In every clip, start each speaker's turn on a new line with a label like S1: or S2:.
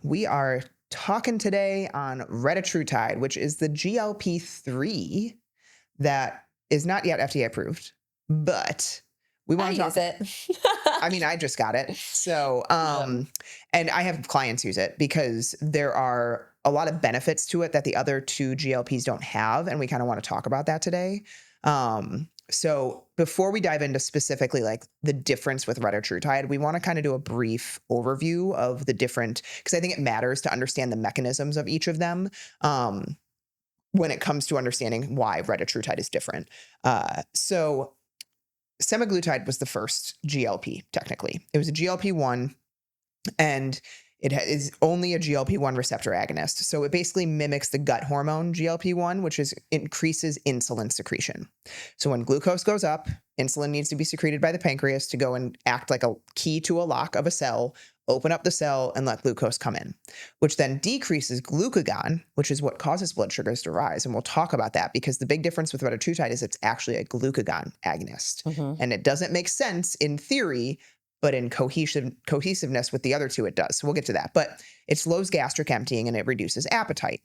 S1: We are talking today on Retatrutide, which is the GLP-3 that is not yet FDA approved, but we
S2: I
S1: want to
S2: use
S1: talk.
S2: it.
S1: I mean, I just got it. So,
S2: Yep.
S1: and I have clients use it because there are a lot of benefits to it that the other two GLPs don't have. And we kind of want to talk about that today. So before we dive into specifically like the difference with retatrutide, we want to kind of do a brief overview of the different, because I think it matters to understand the mechanisms of each of them. When it comes to understanding why retatrutide is different. So semaglutide was the first GLP, technically. It was a GLP-1, and it is only a GLP-1 receptor agonist. So it basically mimics the gut hormone GLP-1, which increases insulin secretion. So when glucose goes up, insulin needs to be secreted by the pancreas to go and act like a key to a lock of a cell, open up the cell and let glucose come in, which then decreases glucagon, which is what causes blood sugars to rise. And we'll talk about that because the big difference with retatrutide is it's actually a glucagon agonist.
S2: Mhm.
S1: And it doesn't make sense in theory, but in cohesiveness with the other two, it does. So we'll get to that. But it slows gastric emptying and it reduces appetite.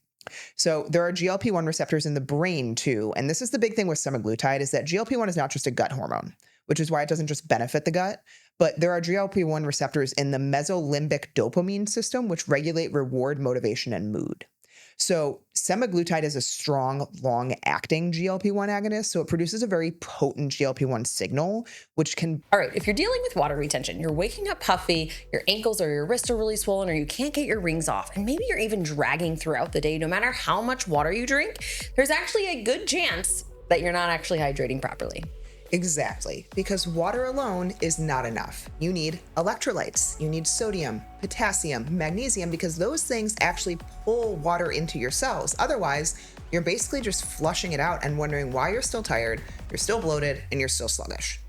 S1: So there are GLP-1 receptors in the brain too. And this is the big thing with semaglutide is that GLP-1 is not just a gut hormone, which is why it doesn't just benefit the gut, but there are GLP-1 receptors in the mesolimbic dopamine system, which regulate reward, motivation, and mood. So semaglutide is a strong, long-acting GLP-1 agonist. So it produces a very potent GLP-1 signal, which can.
S2: All right, if you're dealing with water retention, you're waking up puffy, your ankles or your wrists are really swollen, or you can't get your rings off, and maybe you're even dragging throughout the day, no matter how much water you drink, there's actually a good chance that you're not actually hydrating properly.
S1: Exactly, because water alone is not enough. You need electrolytes, you need sodium, potassium, magnesium, because those things actually pull water into your cells. Otherwise, you're basically just flushing it out and wondering why you're still tired, you're still bloated, and you're still sluggish.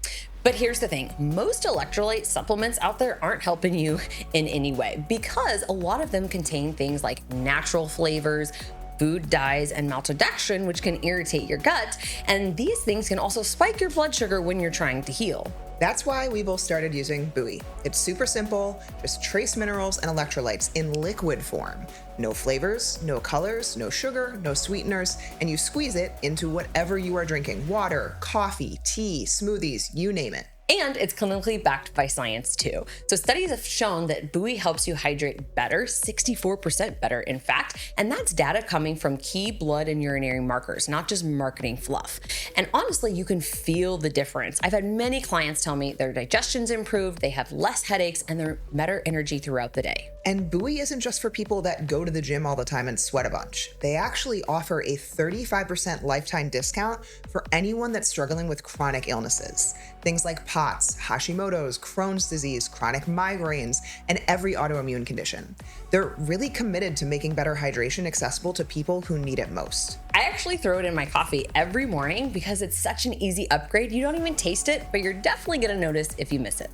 S2: But here's the thing, most electrolyte supplements out there aren't helping you in any way because a lot of them contain things like natural flavors, food dyes, and maltodextrin, which can irritate your gut. And these things can also spike your blood sugar when you're trying to heal.
S1: That's why we both started using Buoy. It's super simple, just trace minerals and electrolytes in liquid form. No flavors, no colors, no sugar, no sweeteners, and you squeeze it into whatever you are drinking. Water, coffee, tea, smoothies, you name it.
S2: And it's clinically backed by science too. So studies have shown that Buoy helps you hydrate better, 64% better in fact, and that's data coming from key blood and urinary markers, not just marketing fluff. And honestly, you can feel the difference. I've had many clients tell me their digestion's improved, they have less headaches, and they're better energy throughout the day.
S1: And Buoy isn't just for people that go to the gym all the time and sweat a bunch. They actually offer a 35% lifetime discount for anyone that's struggling with chronic illnesses. Things like POTS, Hashimoto's, Crohn's disease, chronic migraines, and every autoimmune condition. They're really committed to making better hydration accessible to people who need it most.
S2: I actually throw it in my coffee every morning because it's such an easy upgrade. You don't even taste it, but you're definitely gonna notice if you miss it.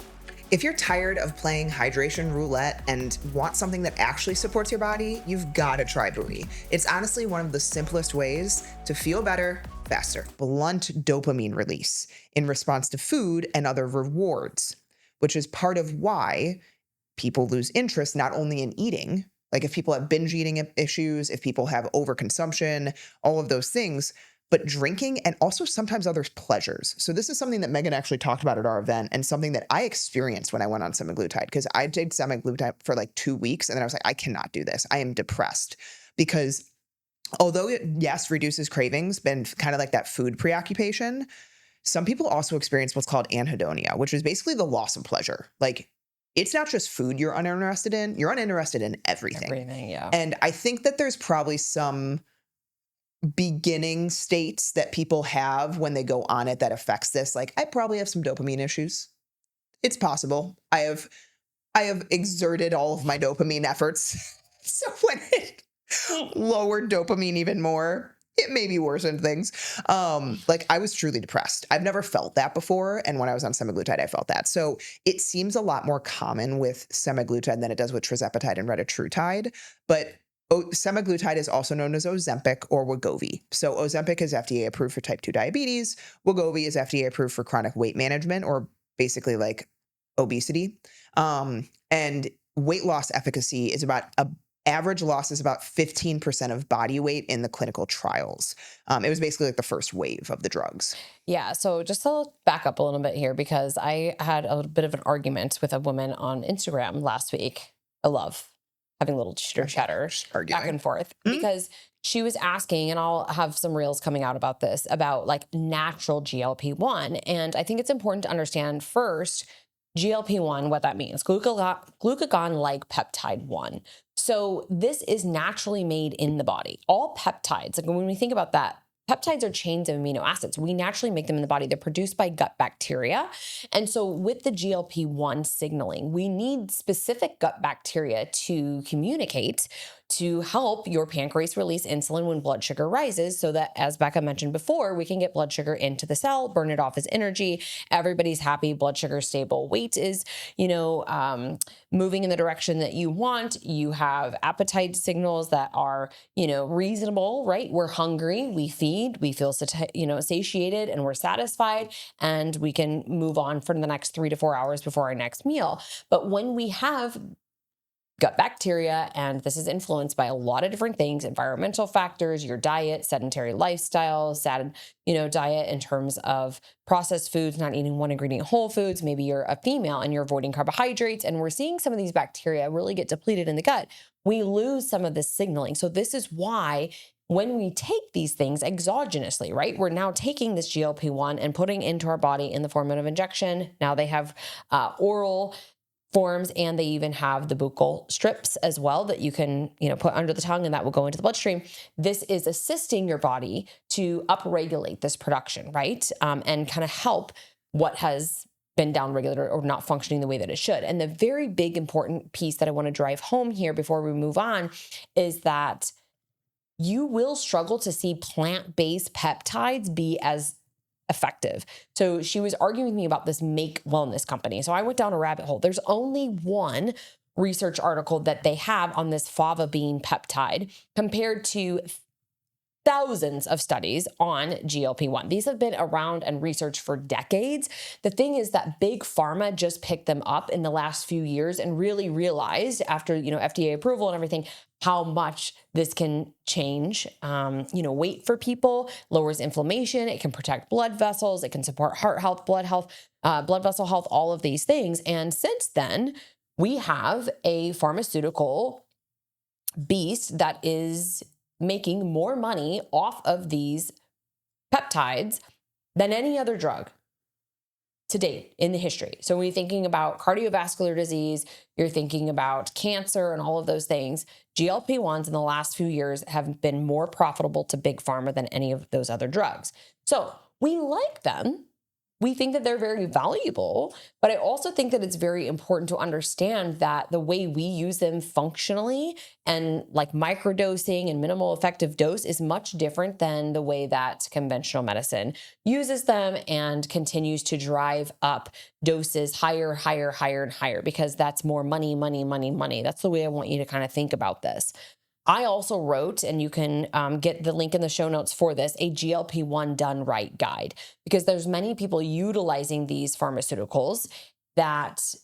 S1: If you're tired of playing hydration roulette and want something that actually supports your body, you've got to try Buoy. It's honestly one of the simplest ways to feel better faster. Blunt dopamine release in response to food and other rewards, which is part of why people lose interest not only in eating, like if people have binge eating issues, if people have overconsumption, all of those things, but drinking and also sometimes other pleasures. So this is something that Megan actually talked about at our event and something that I experienced when I went on semaglutide because I did semaglutide for like 2 weeks and then I was like, I cannot do this. I am depressed because although it, yes, reduces cravings, been kind of like that food preoccupation, some people also experience what's called anhedonia, which is basically the loss of pleasure. Like it's not just food you're uninterested in, you're uninterested in everything.
S2: Everything, yeah.
S1: And I think that there's probably some beginning states that people have when they go on it that affects this. Like I probably have some dopamine issues. It's possible. I have exerted all of my dopamine efforts. So when it lowered dopamine even more, it maybe worsened things. Like I was truly depressed. I've never felt that before. And when I was on semaglutide, I felt that. So it seems a lot more common with semaglutide than it does with tirzepatide and retatrutide. But semaglutide is also known as Ozempic or Wegovy. So Ozempic is FDA approved for type 2 diabetes. Wegovy is FDA approved for chronic weight management or basically like obesity. And weight loss efficacy is about average loss is about 15% of body weight in the clinical trials. It was basically like the first wave of the drugs.
S2: Yeah. So just to back up a little bit here, because I had a bit of an argument with a woman on Instagram last week. I love having a little chitter chatter
S1: Just
S2: back
S1: arguing.
S2: and forth
S1: Mhm.
S2: because she was asking, and I'll have some reels coming out about this, about like natural GLP-1. And I think it's important to understand first GLP-1, what that means. Glucagon like peptide 1. So this is naturally made in the body. All peptides, like when we think about that, peptides are chains of amino acids. We naturally make them in the body. They're produced by gut bacteria. And so with the GLP-1 signaling, we need specific gut bacteria to communicate to help your pancreas release insulin when blood sugar rises, so that, as Becca mentioned before, we can get blood sugar into the cell, burn it off as energy. Everybody's happy, blood sugar stable, weight is, moving in the direction that you want. You have appetite signals that are, reasonable, right? We're hungry, we feed, we feel, satiated, and we're satisfied, and we can move on for the next 3 to 4 hours before our next meal. But when we have gut bacteria, and this is influenced by a lot of different things, environmental factors, your diet, sedentary lifestyle, diet in terms of processed foods, not eating one ingredient whole foods. Maybe you're a female and you're avoiding carbohydrates, and we're seeing some of these bacteria really get depleted in the gut. We lose some of this signaling. So this is why when we take these things exogenously, right? We're now taking this GLP-1 and putting into our body in the form of injection. Now they have oral forms, and they even have the buccal strips as well that you can, put under the tongue, and that will go into the bloodstream. This is assisting your body to upregulate this production, right? And kind of help what has been downregulated or not functioning the way that it should. And the very big important piece that I want to drive home here before we move on is that you will struggle to see plant-based peptides be as effective. So she was arguing with me about this Make Wellness company. So I went down a rabbit hole. There's only one research article that they have on this fava bean peptide compared to thousands of studies on GLP-1. These have been around and researched for decades. The thing is that big pharma just picked them up in the last few years and really realized after, FDA approval and everything, how much this can change, weight for people, lowers inflammation. It can protect blood vessels. It can support heart health, blood health, blood vessel health, all of these things. And since then, we have a pharmaceutical beast that is making more money off of these peptides than any other drug to date in the history. So when you're thinking about cardiovascular disease, you're thinking about cancer and all of those things, GLP-1s in the last few years have been more profitable to big pharma than any of those other drugs. So we like them. We think that they're very valuable, but I also think that it's very important to understand that the way we use them functionally and like microdosing and minimal effective dose is much different than the way that conventional medicine uses them and continues to drive up doses higher, higher, higher, and higher, because that's more money, money, money, money. That's the way I want you to kind of think about this. I also wrote, and you can get the link in the show notes for this, a GLP-1 done right guide, because there's many people utilizing these pharmaceuticals that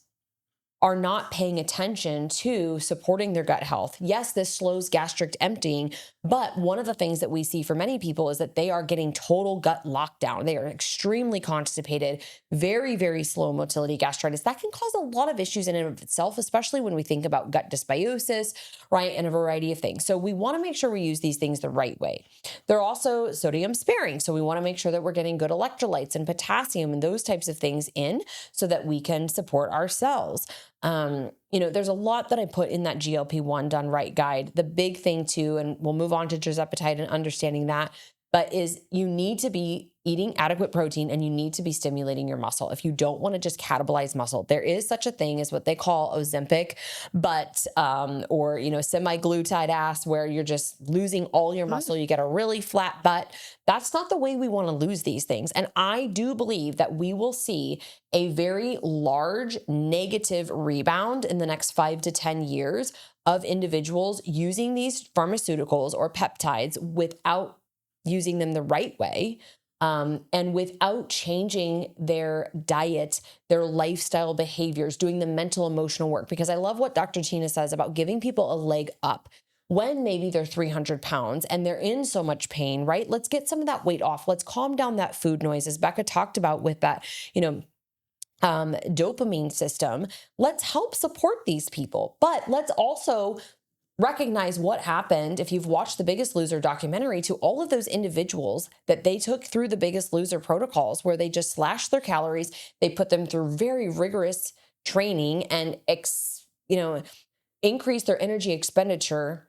S2: are not paying attention to supporting their gut health. Yes, this slows gastric emptying, but one of the things that we see for many people is that they are getting total gut lockdown. They are extremely constipated, very, very slow motility gastritis. That can cause a lot of issues in and of itself, especially when we think about gut dysbiosis, right, and a variety of things. So we want to make sure we use these things the right way. They're also sodium sparing, so we want to make sure that we're getting good electrolytes and potassium and those types of things in so that we can support our cells. There's a lot that I put in that GLP-1 done right guide. The big thing too, and we'll move on to tirzepatide and understanding that, but is you need to be eating adequate protein and you need to be stimulating your muscle. If you don't want to just catabolize muscle, there is such a thing as what they call Ozempic, but, or, semi-glutide ass, where you're just losing all your muscle. You get a really flat butt. That's not the way we want to lose these things. And I do believe that we will see a very large negative rebound in the next 5 to 10 years of individuals using these pharmaceuticals or peptides without using them the right way, And without changing their diet, their lifestyle behaviors, doing the mental, emotional work. Because I love what Dr. Tina says about giving people a leg up when maybe they're 300 pounds and they're in so much pain, right? Let's get some of that weight off. Let's calm down that food noise, as Becca talked about with that, dopamine system. Let's help support these people, but let's also recognize what happened if you've watched the Biggest Loser documentary to all of those individuals that they took through the Biggest Loser protocols, where they just slashed their calories, they put them through very rigorous training and increase their energy expenditure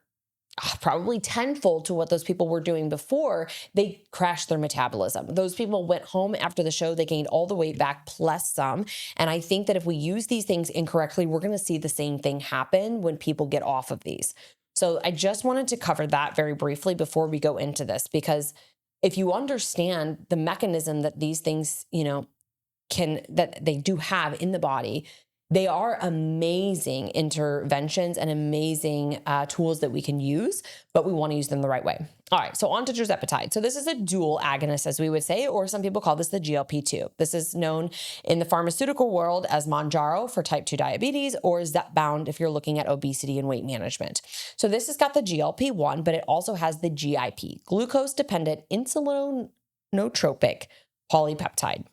S2: probably tenfold to what those people were doing before. They crashed their metabolism. Those people went home after the show, they gained all the weight back plus some. And I think that if we use these things incorrectly, we're going to see the same thing happen when people get off of these. So I just wanted to cover that very briefly before we go into this, because if you understand the mechanism that these things, that they do have in the body, they are amazing interventions and amazing tools that we can use, but we want to use them the right way. All right, so on to tirzepatide. So this is a dual agonist, as we would say, or some people call this the GLP-2. This is known in the pharmaceutical world as Mounjaro for type 2 diabetes, or Zepbound if you're looking at obesity and weight management. So this has got the GLP-1, but it also has the GIP, glucose-dependent insulinotropic polypeptide.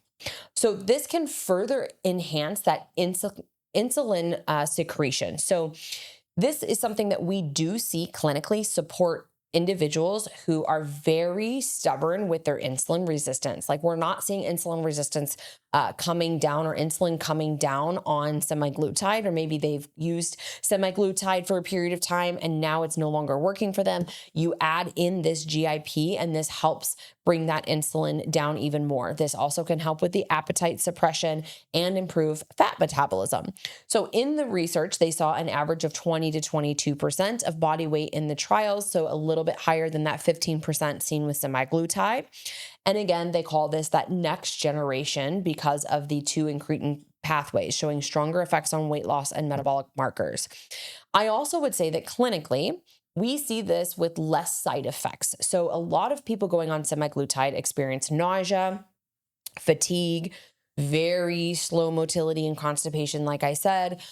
S2: So this can further enhance that insulin secretion. So this is something that we do see clinically support individuals who are very stubborn with their insulin resistance. Like, we're not seeing insulin resistance coming down, or insulin coming down on semaglutide, or maybe they've used semaglutide for a period of time and now it's no longer working for them. You add in this GIP and this helps bring that insulin down even more. This also can help with the appetite suppression and improve fat metabolism. So in the research, they saw an average of 20 to 22% of body weight in the trials, so a little bit higher than that 15% seen with semaglutide. And again, they call this that next generation because of the two incretin pathways showing stronger effects on weight loss and metabolic markers. I also would say that clinically, we see this with less side effects. So a lot of people going on semaglutide experience nausea, fatigue, very slow motility and constipation, like I said.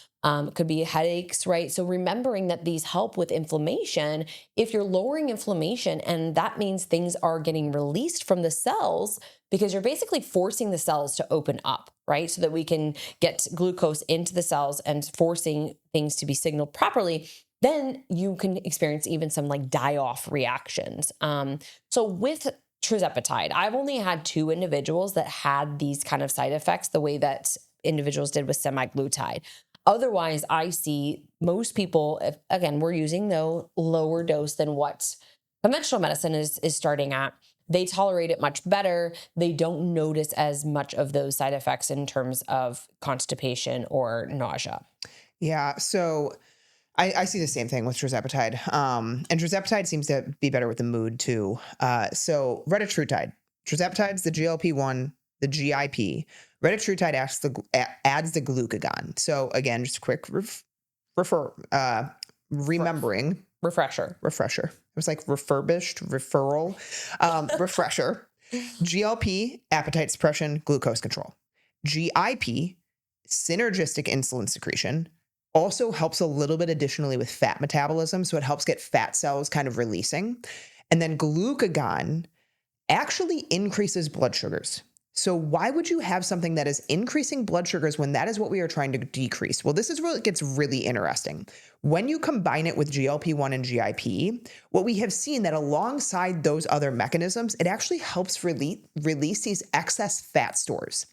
S2: Could be headaches, right? So remembering that these help with inflammation, if you're lowering inflammation, and that means things are getting released from the cells, because you're basically forcing the cells to open up, right? So that we can get glucose into the cells and forcing things to be signaled properly, then you can experience even some like die-off reactions. So with tirzepatide, I've only had 2 individuals that had these kind of side effects the way that individuals did with semaglutide. Otherwise, I see most people, again, we're using the lower dose than what conventional medicine is starting at. They tolerate it much better. They don't notice as much of those side effects in terms of constipation or nausea.
S1: Yeah. So I see the same thing with tirzepatide. And tirzepatide seems to be better with the mood too. So retatrutide, tirzepatide is the GLP-1, the GIP. Retatrutide adds the glucagon. So again, just a quick remembering.
S2: Refresher.
S1: It was like refurbished, refresher. GLP, appetite suppression, glucose control. GIP, synergistic insulin secretion, also helps a little bit additionally with fat metabolism. So it helps get fat cells kind of releasing. And then glucagon actually increases blood sugars. So why would you have something that is increasing blood sugars when that is what we are trying to decrease? Well, this is where it gets really interesting. When you combine it with GLP-1 and GIP, what we have seen that alongside those other mechanisms, it actually helps release these excess fat stores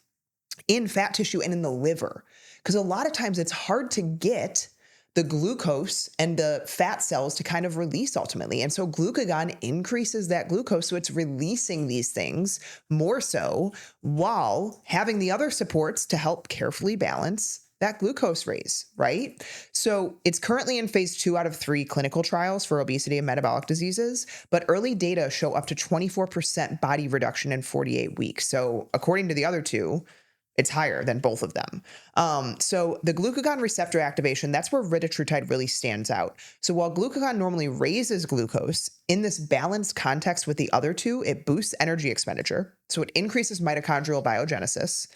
S1: in fat tissue and in the liver. Because a lot of times it's hard to get the glucose and the fat cells to kind of release ultimately. And so glucagon increases that glucose. So it's releasing these things more so while having the other supports to help carefully balance that glucose raise, right? So it's currently in phase 2 out of 3 clinical trials for obesity and metabolic diseases, but early data show up to 24% body reduction in 48 weeks. So according to the other 2, It's higher than both of them. So the glucagon receptor activation, that's where retatrutide really stands out. So while glucagon normally raises glucose, in this balanced context with the other two, it boosts energy expenditure. So it increases mitochondrial biogenesis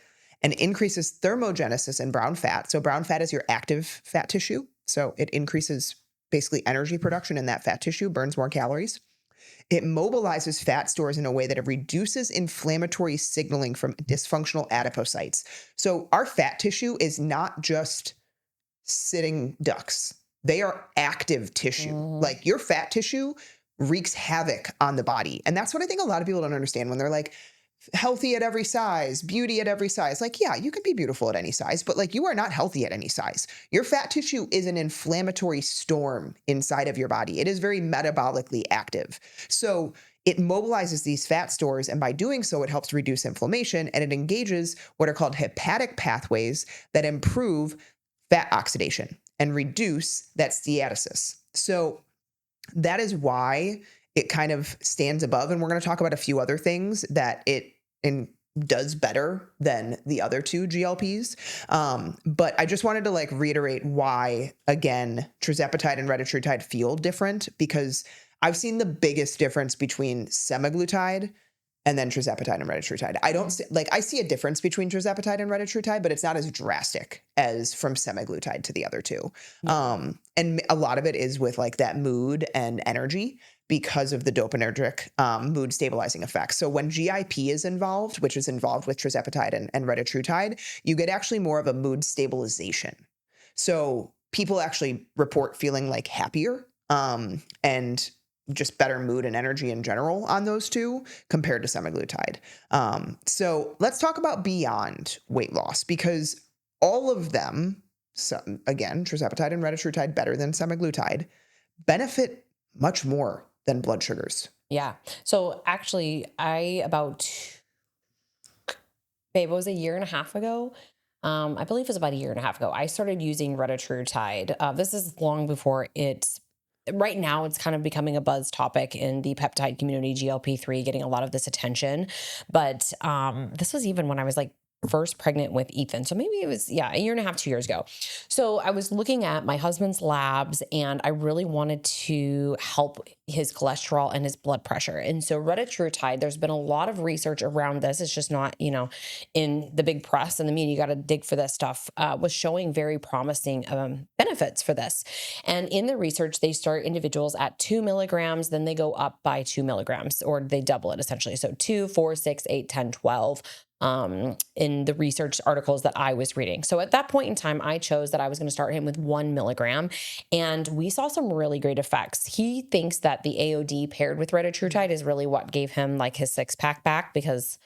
S1: and increases thermogenesis in brown fat. So brown fat is your active fat tissue. So it increases basically energy production in that fat tissue, burns more calories. It mobilizes fat stores in a way that it reduces inflammatory signaling from dysfunctional adipocytes. So our fat tissue is not just sitting ducks. They are active tissue. Like your fat tissue wreaks havoc on the body. And that's what I think a lot of people don't understand when they're like, healthy at every size, beauty at every size. Like, yeah, you can be beautiful at any size, but like you are not healthy at any size. Your fat tissue is an inflammatory storm inside of your body. It is very metabolically active. So it mobilizes these fat stores, and by doing so, it helps reduce inflammation, and it engages what are called hepatic pathways that improve fat oxidation and reduce that steatosis. So that is why it kind of stands above. And we're going to talk about a few other things that it does better than the other two GLPs. But I just wanted to like reiterate why, again, tirzepatide and retatrutide feel different, because I've seen the biggest difference between semaglutide and then tirzepatide and retatrutide. I see a difference between tirzepatide and retatrutide, but it's not as drastic as from semaglutide to the other two. And a lot of it is with like that mood and energy because of the dopaminergic mood stabilizing effects. So when GIP is involved, which is involved with tirzepatide and retatrutide, you get actually more of a mood stabilization. So people actually report feeling like happier and just better mood and energy in general on those two compared to semaglutide. So let's talk about beyond weight loss, because all of them, so again, tirzepatide and retatrutide better than semaglutide, benefit much more than blood sugars.
S2: Yeah. So actually, it was a year and a half ago. I believe it was about a year and a half ago. I started using retatrutide. This is long before right now it's kind of becoming a buzz topic in the peptide community, GLP-3 getting a lot of this attention. But this was even when I was like first pregnant with Ethan. So maybe it was, a year and a half, 2 years ago. So I was looking at my husband's labs and I really wanted to help his cholesterol and his blood pressure. And so retatrutide, there's been a lot of research around this. It's just not, in the big press and the media, you got to dig for this stuff, was showing very promising benefits for this. And in the research, they start individuals at 2 milligrams, then they go up by 2 milligrams, or they double it essentially. So 2, 4, 6, 8, 10, 12. In the research articles that I was reading. So at that point in time, I chose that I was going to start him with 1 milligram, and we saw some really great effects. He thinks that the AOD paired with retatrutide is really what gave him like his 6-pack back, because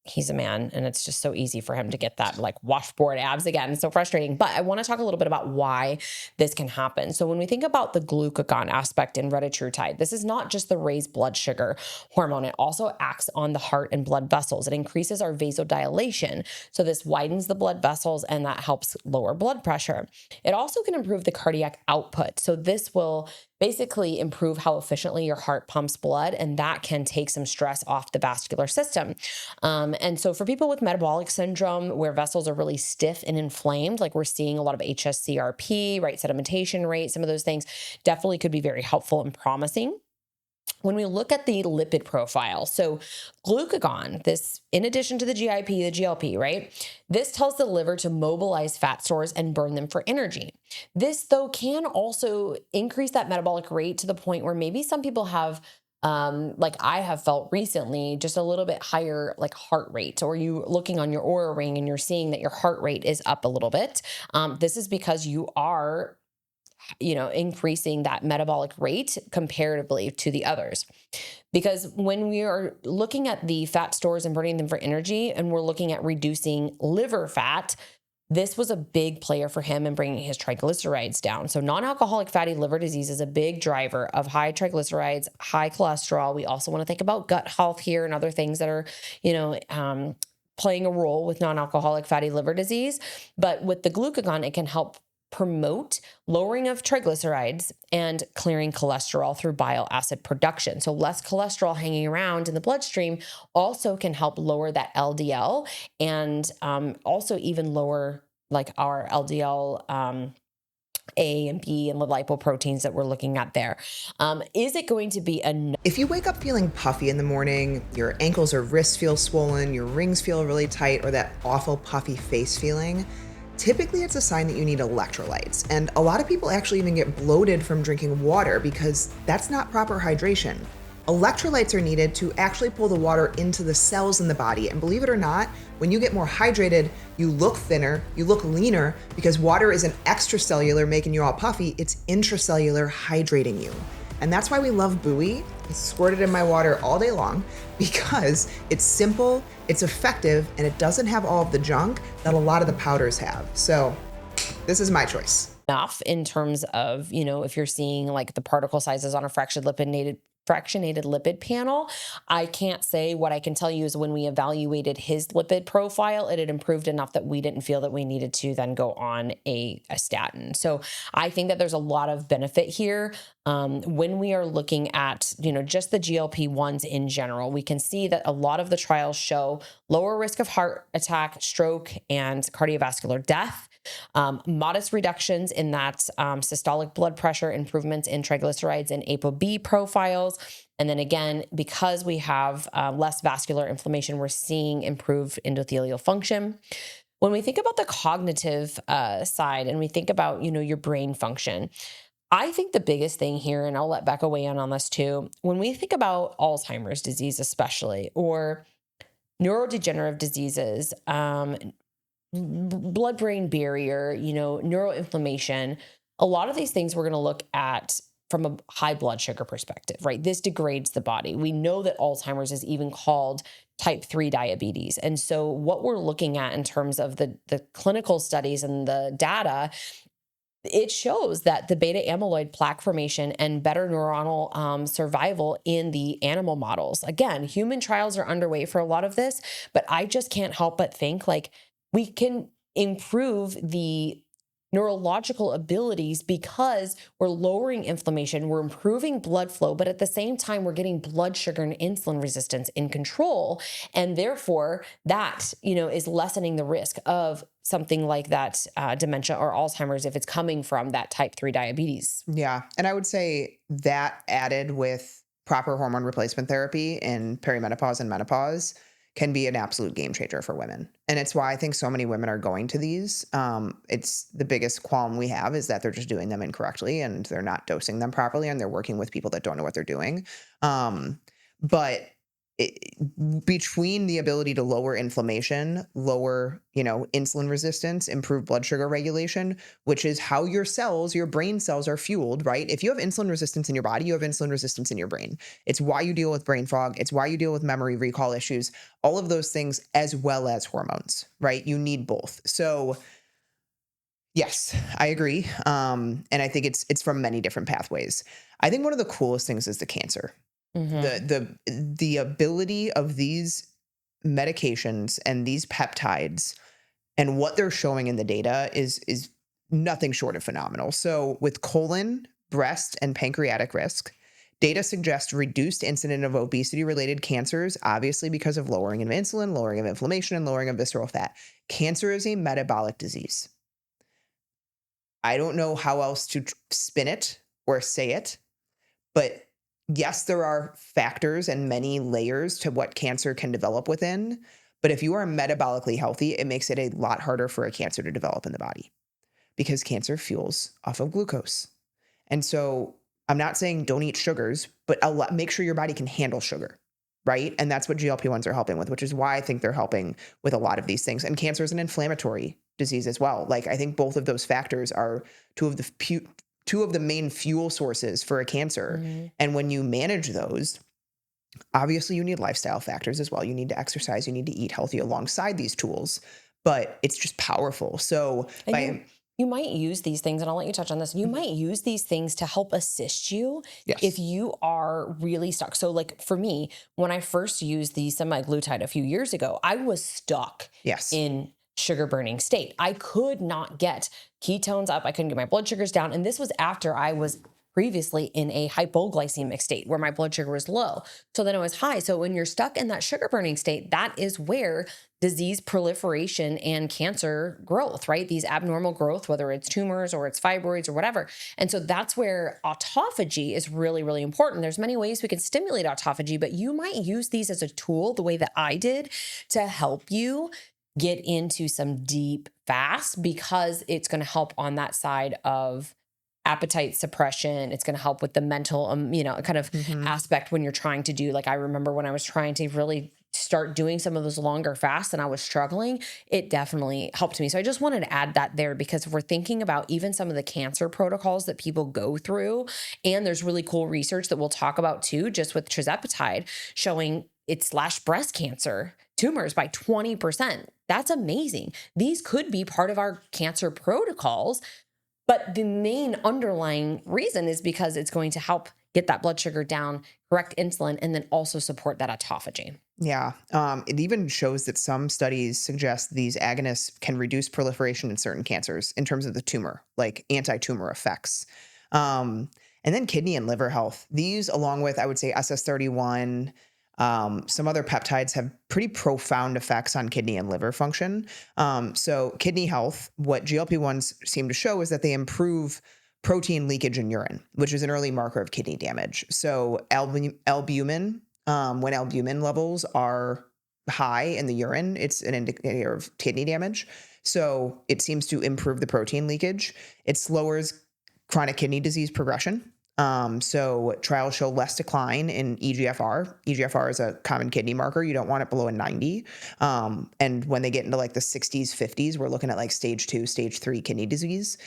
S2: he's a man and it's just so easy for him to get that like washboard abs again. It's so frustrating. But I want to talk a little bit about why this can happen. So when we think about the glucagon aspect in retatrutide, this is not just the raised blood sugar hormone. It also acts on the heart and blood vessels. It increases our vasodilation. So this widens the blood vessels and that helps lower blood pressure. It also can improve the cardiac output. So this will basically improve how efficiently your heart pumps blood, and that can take some stress off the vascular system. And so for people with metabolic syndrome, where vessels are really stiff and inflamed, like we're seeing a lot of HSCRP, right, sedimentation rate, some of those things definitely could be very helpful and promising. When we look at the lipid profile, so glucagon, this, in addition to the GIP, the GLP, right? This tells the liver to mobilize fat stores and burn them for energy. This, though, can also increase that metabolic rate to the point where maybe some people have, like I have felt recently, just a little bit higher like heart rate, or you looking on your Oura ring and you're seeing that your heart rate is up a little bit. This is because you are increasing that metabolic rate comparatively to the others. Because when we are looking at the fat stores and burning them for energy, and we're looking at reducing liver fat, this was a big player for him in bringing his triglycerides down. So non-alcoholic fatty liver disease is a big driver of high triglycerides, high cholesterol. We also want to think about gut health here and other things that are, playing a role with non-alcoholic fatty liver disease. But with the glucagon, it can help promote lowering of triglycerides and clearing cholesterol through bile acid production. So less cholesterol hanging around in the bloodstream also can help lower that LDL, and also even lower like our LDL A and B and the lipoproteins that we're looking at there. Is it going to be enough?
S1: If you wake up feeling puffy in the morning, your ankles or wrists feel swollen, your rings feel really tight, or that awful puffy face feeling, typically it's a sign that you need electrolytes. And a lot of people actually even get bloated from drinking water because that's not proper hydration. Electrolytes are needed to actually pull the water into the cells in the body. And believe it or not, when you get more hydrated, you look thinner, you look leaner, because water isn't extracellular making you all puffy, it's intracellular hydrating you. And that's why we love Buoy. I squirt it in my water all day long because it's simple, it's effective, and it doesn't have all of the junk that a lot of the powders have. So this is my choice.
S2: Enough in terms of, if you're seeing like the particle sizes on a fractionated lipid panel. I can't say. What I can tell you is when we evaluated his lipid profile, it had improved enough that we didn't feel that we needed to then go on a statin. So I think that there's a lot of benefit here. When we are looking at, just the GLP-1s in general, we can see that a lot of the trials show lower risk of heart attack, stroke, and cardiovascular death. Modest reductions in that systolic blood pressure, improvements in triglycerides and ApoB profiles. And then again, because we have less vascular inflammation, we're seeing improved endothelial function. When we think about the cognitive side and we think about, your brain function, I think the biggest thing here, and I'll let Becca weigh in on this too, when we think about Alzheimer's disease especially, or neurodegenerative diseases, blood-brain barrier, neuroinflammation, a lot of these things we're going to look at from a high blood sugar perspective, right? This degrades the body. We know that Alzheimer's is even called type 3 diabetes. And so what we're looking at in terms of the clinical studies and the data, it shows that the beta amyloid plaque formation and better neuronal survival in the animal models. Again, human trials are underway for a lot of this, but I just can't help but think like we can improve the neurological abilities because we're lowering inflammation, we're improving blood flow, but at the same time, we're getting blood sugar and insulin resistance in control. And therefore, that, is lessening the risk of something like that dementia or Alzheimer's if it's coming from that type 3 diabetes.
S1: Yeah. And I would say that added with proper hormone replacement therapy in perimenopause and menopause can be an absolute game changer for women. And it's why I think so many women are going to these. It's the biggest qualm we have is that they're just doing them incorrectly and they're not dosing them properly and they're working with people that don't know what they're doing. But between the ability to lower inflammation, lower, insulin resistance, improve blood sugar regulation, which is how your cells, your brain cells are fueled, right? If you have insulin resistance in your body, you have insulin resistance in your brain. It's why you deal with brain fog. It's why you deal with memory recall issues, all of those things, as well as hormones, right? You need both. So yes, I agree. And I think it's from many different pathways. I think one of the coolest things is the cancer. The ability of these medications and these peptides and what they're showing in the data is nothing short of phenomenal. So with colon, breast, and pancreatic risk, data suggests reduced incidence of obesity-related cancers, obviously because of lowering of insulin, lowering of inflammation, and lowering of visceral fat. Cancer is a metabolic disease. I don't know how else to spin it or say it, but yes, there are factors and many layers to what cancer can develop within, but if you are metabolically healthy, it makes it a lot harder for a cancer to develop in the body because cancer fuels off of glucose. And so I'm not saying don't eat sugars, but make sure your body can handle sugar, right? And that's what GLP-1s are helping with, which is why I think they're helping with a lot of these things. And cancer is an inflammatory disease as well. Like I think both of those factors are two of the main fuel sources for a cancer. Mm-hmm. And when you manage those, obviously you need lifestyle factors as well. You need to exercise, you need to eat healthy alongside these tools, but it's just powerful. So
S2: you might use these things, and I'll let you touch on this. You might use these things to help assist you if you are really stuck. So like for me, when I first used the semaglutide a few years ago, I was stuck in sugar burning state. I could not get ketones up. I couldn't get my blood sugars down. And this was after I was previously in a hypoglycemic state where my blood sugar was low. So then it was high. So when you're stuck in that sugar burning state, that is where disease proliferation and cancer growth, right? These abnormal growth, whether it's tumors or it's fibroids or whatever. And so that's where autophagy is really, really important. There's many ways we can stimulate autophagy, but you might use these as a tool the way that I did to help you get into some deep fast, because it's going to help on that side of appetite suppression. It's going to help with the mental, kind of aspect when you're trying to do, like, I remember when I was trying to really start doing some of those longer fasts and I was struggling, it definitely helped me. So I just wanted to add that there, because if we're thinking about even some of the cancer protocols that people go through, and there's really cool research that we'll talk about too, just with tirzepatide showing it slashed breast cancer tumors by 20%. That's amazing. These could be part of our cancer protocols, but the main underlying reason is because it's going to help get that blood sugar down, correct insulin, and then also support that autophagy.
S1: Yeah. It even shows that some studies suggest these agonists can reduce proliferation in certain cancers in terms of the tumor, like anti-tumor effects. And then kidney and liver health. These, along with, I would say, SS31, some other peptides, have pretty profound effects on kidney and liver function. So kidney health, what GLP-1s seem to show is that they improve protein leakage in urine, which is an early marker of kidney damage. So albumin, when albumin levels are high in the urine, it's an indicator of kidney damage. So it seems to improve the protein leakage. It lowers chronic kidney disease progression. So trials show less decline in EGFR. EGFR is a common kidney marker. You don't want it below a 90. And when they get into like the 60s, 50s, we're looking at like stage 2, stage 3 kidney disease.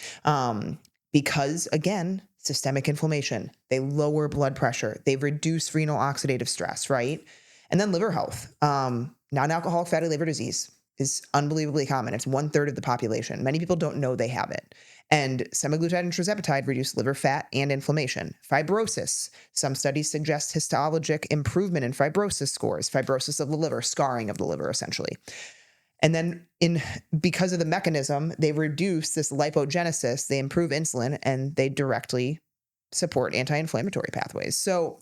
S1: Because again, systemic inflammation, they lower blood pressure, they reduce renal oxidative stress, right? And then liver health. Non-alcoholic fatty liver disease is unbelievably common. It's 1/3 of the population. Many people don't know they have it. And semaglutide and tirzepatide reduce liver fat and inflammation. Fibrosis. Some studies suggest histologic improvement in fibrosis scores, fibrosis of the liver, scarring of the liver, essentially. And then because of the mechanism, they reduce this lipogenesis, they improve insulin, and they directly support anti-inflammatory pathways. So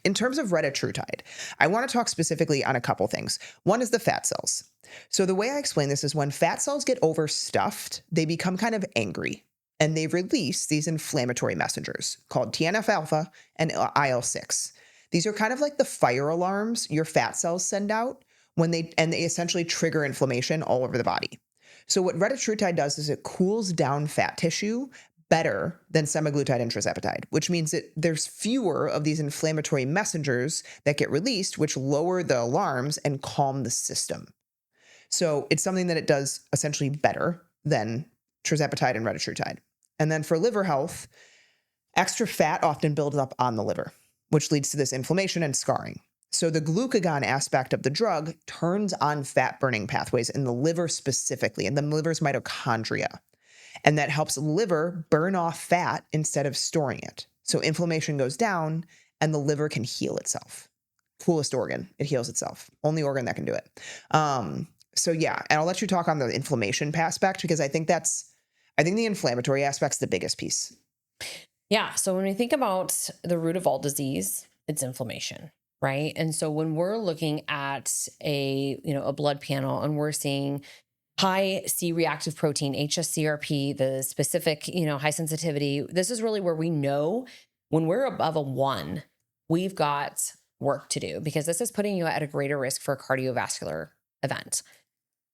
S1: in terms of retatrutide, I want to talk specifically on a couple things. One is the fat cells. So the way I explain this is when fat cells get overstuffed, they become kind of angry, and they release these inflammatory messengers called TNF-alpha and IL-6. These are kind of like the fire alarms your fat cells send out when they essentially trigger inflammation all over the body. So what retatrutide does is it cools down fat tissue better than semaglutide and tirzepatide, which means that there's fewer of these inflammatory messengers that get released, which lower the alarms and calm the system. So it's something that it does essentially better than tirzepatide and retatrutide. And then for liver health, extra fat often builds up on the liver, which leads to this inflammation and scarring. So the glucagon aspect of the drug turns on fat burning pathways in the liver specifically, in the liver's mitochondria. And that helps liver burn off fat instead of storing it. So inflammation goes down and the liver can heal itself. Coolest organ. It heals itself. Only organ that can do it. So yeah, and I'll let you talk on the inflammation aspect, because I think the inflammatory aspect's the biggest piece.
S2: Yeah. So when we think about the root of all disease, it's inflammation, right? And so when we're looking at a blood panel and we're seeing high C-reactive protein, hsCRP, the specific, high sensitivity, this is really where we know when we're above a 1, we've got work to do, because this is putting you at a greater risk for a cardiovascular event.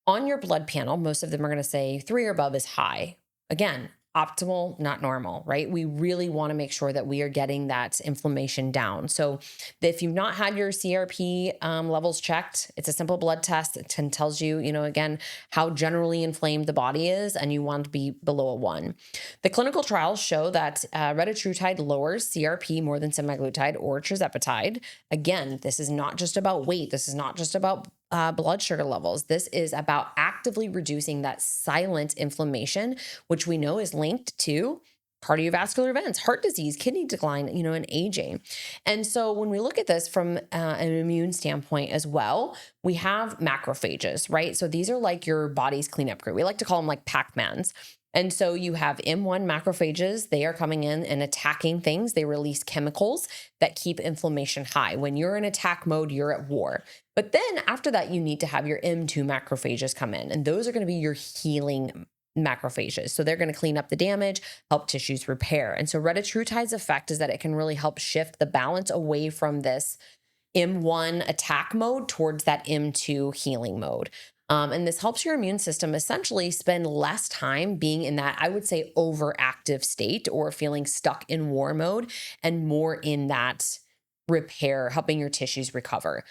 S2: On your blood panel, most of them are going to say 3 or above is high. Again, optimal, not normal, right? We really want to make sure that we are getting that inflammation down. So if you've not had your CRP levels checked, it's a simple blood test. It tells you, again, how generally inflamed the body is, and you want to be below a 1. The clinical trials show that retatrutide lowers CRP more than semaglutide or tirzepatide. Again, this is not just about weight. This is not just about blood sugar levels. This is about actively reducing that silent inflammation, which we know is linked to cardiovascular events, heart disease, kidney decline, and aging. And so when we look at this from an immune standpoint as well, we have macrophages, right? So these are like your body's cleanup crew. We like to call them like Pac-Mans. And so you have M1 macrophages. They are coming in and attacking things. They release chemicals that keep inflammation high. When you're in attack mode, you're at war. But then after that, you need to have your M2 macrophages come in. And those are going to be your healing macrophages. So they're going to clean up the damage, help tissues repair. And so retatrutide's effect is that it can really help shift the balance away from this M1 attack mode towards that M2 healing mode. And this helps your immune system essentially spend less time being in that, I would say, overactive state or feeling stuck in war mode, and more in that repair, helping your tissues recover.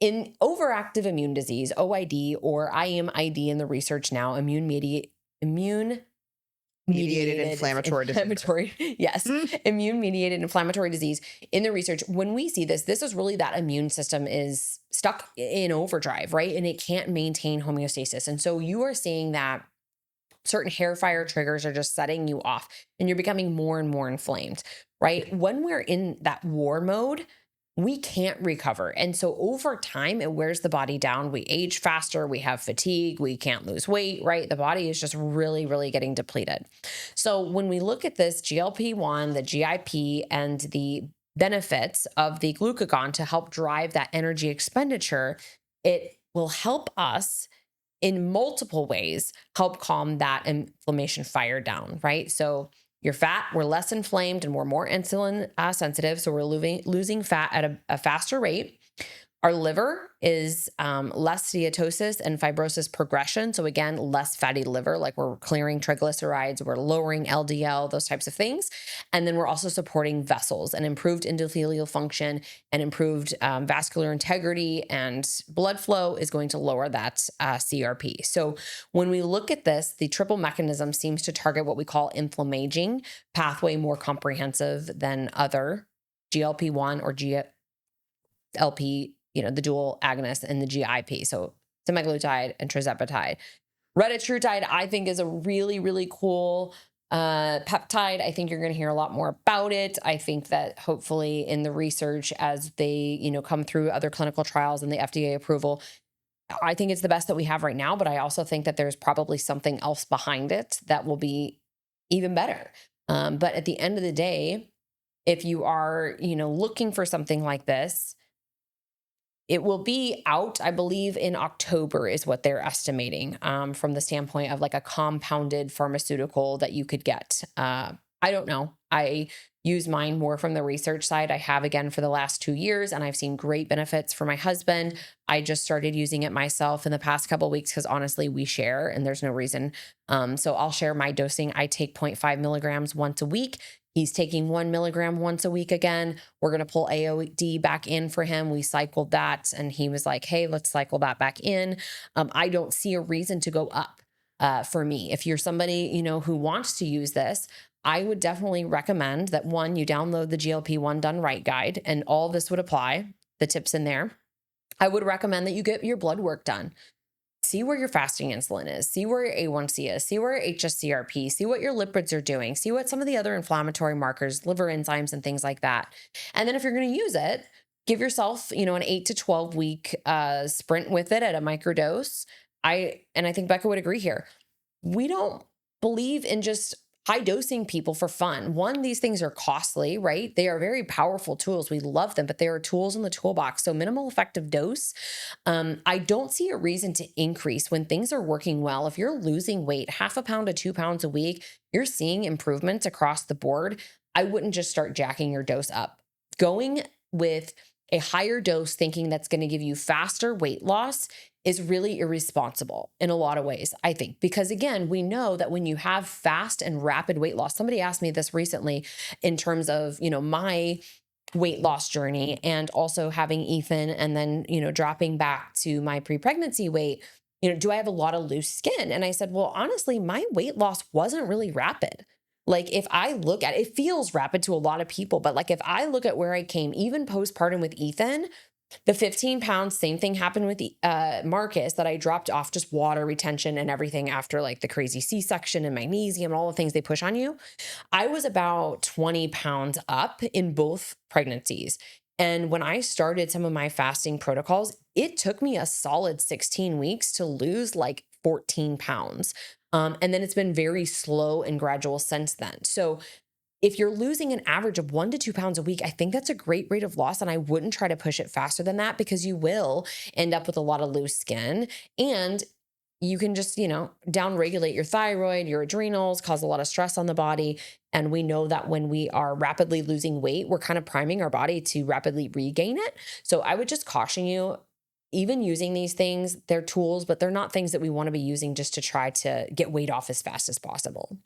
S2: In overactive immune disease, OID, or IMID in the research now, immune mediated inflammatory yes, immune mediated inflammatory disease. In the research, when we see this is really that immune system is stuck in overdrive, right? And it can't maintain homeostasis. And so you are seeing that certain hair fire triggers are just setting you off and you're becoming more and more inflamed, right? When we're in that war mode, we can't recover. And so over time, it wears the body down. We age faster. We have fatigue. We can't lose weight, right? The body is just really, really getting depleted. So when we look at this GLP-1, the GIP, and the benefits of the glucagon to help drive that energy expenditure, it will help us in multiple ways, help calm that inflammation fire down, right? So you're fat, we're less inflamed, and we're more insulin sensitive. So we're losing fat at a faster rate. Our liver is less steatosis and fibrosis progression. So again, less fatty liver, like we're clearing triglycerides, we're lowering LDL, those types of things. And then we're also supporting vessels and improved endothelial function and improved vascular integrity, and blood flow is going to lower that CRP. So when we look at this, the triple mechanism seems to target what we call inflammaging pathway more comprehensive than other GLP-1 or GLP, the dual agonist and the GIP. So semaglutide and tirzepatide. Retatrutide, I think, is a really, really cool peptide. I think you're going to hear a lot more about it. I think that hopefully in the research, as they, come through other clinical trials and the FDA approval, I think it's the best that we have right now. But I also think that there's probably something else behind it that will be even better. But at the end of the day, if you are, looking for something like this, it will be out, I believe, in October is what they're estimating, from the standpoint of like a compounded pharmaceutical that you could get. I don't know. I use mine more from the research side. I have, again, for the last 2 years, and I've seen great benefits for my husband. I just started using it myself in the past couple of weeks because honestly, we share and there's no reason. So I'll share my dosing. I take 0.5 milligrams once a week. He's taking 1 milligram once a week again. We're going to pull AOD back in for him. We cycled that and he was like, hey, let's cycle that back in. I don't see a reason to go up for me. If you're somebody, who wants to use this, I would definitely recommend that, one, you download the GLP-1 Done Right guide, and all this would apply, the tips in there. I would recommend that you get your blood work done. See where your fasting insulin is, see where your A1C is, see where your HSCRP, see what your lipids are doing, see what some of the other inflammatory markers, liver enzymes and things like that. And then if you're going to use it, give yourself, an 8 to 12 week sprint with it at a microdose. I think Becca would agree here. We don't believe in just high dosing people for fun. One, these things are costly, right? They are very powerful tools. We love them, but they are tools in the toolbox. So minimal effective dose. I don't see a reason to increase when things are working well. If you're losing weight, 0.5 pound to 2 pounds a week, you're seeing improvements across the board. I wouldn't just start jacking your dose up. Going with a higher dose thinking that's going to give you faster weight loss is really irresponsible in a lot of ways, I think, because again, we know that when you have fast and rapid weight loss, somebody asked me this recently in terms of, my weight loss journey and also having Ethan and then, dropping back to my pre-pregnancy weight, do I have a lot of loose skin? And I said, well, honestly, my weight loss wasn't really rapid. Like if I look at it, it feels rapid to a lot of people, but like if I look at where I came, even postpartum with Ethan, The 15 pounds, same thing happened with Marcus, that I dropped off just water retention and everything after like the crazy C-section and magnesium and all the things they push on you. I was about 20 pounds up in both pregnancies. And when I started some of my fasting protocols, it took me a solid 16 weeks to lose like 14 pounds. And then it's been very slow and gradual since then. So if you're losing an average of 1 to 2 pounds a week, I think that's a great rate of loss. And I wouldn't try to push it faster than that, because you will end up with a lot of loose skin. And you can just, down regulate your thyroid, your adrenals, cause a lot of stress on the body. And we know that when we are rapidly losing weight, we're kind of priming our body to rapidly regain it. So I would just caution you, even using these things, they're tools, but they're not things that we want to be using just to try to get weight off as fast as possible.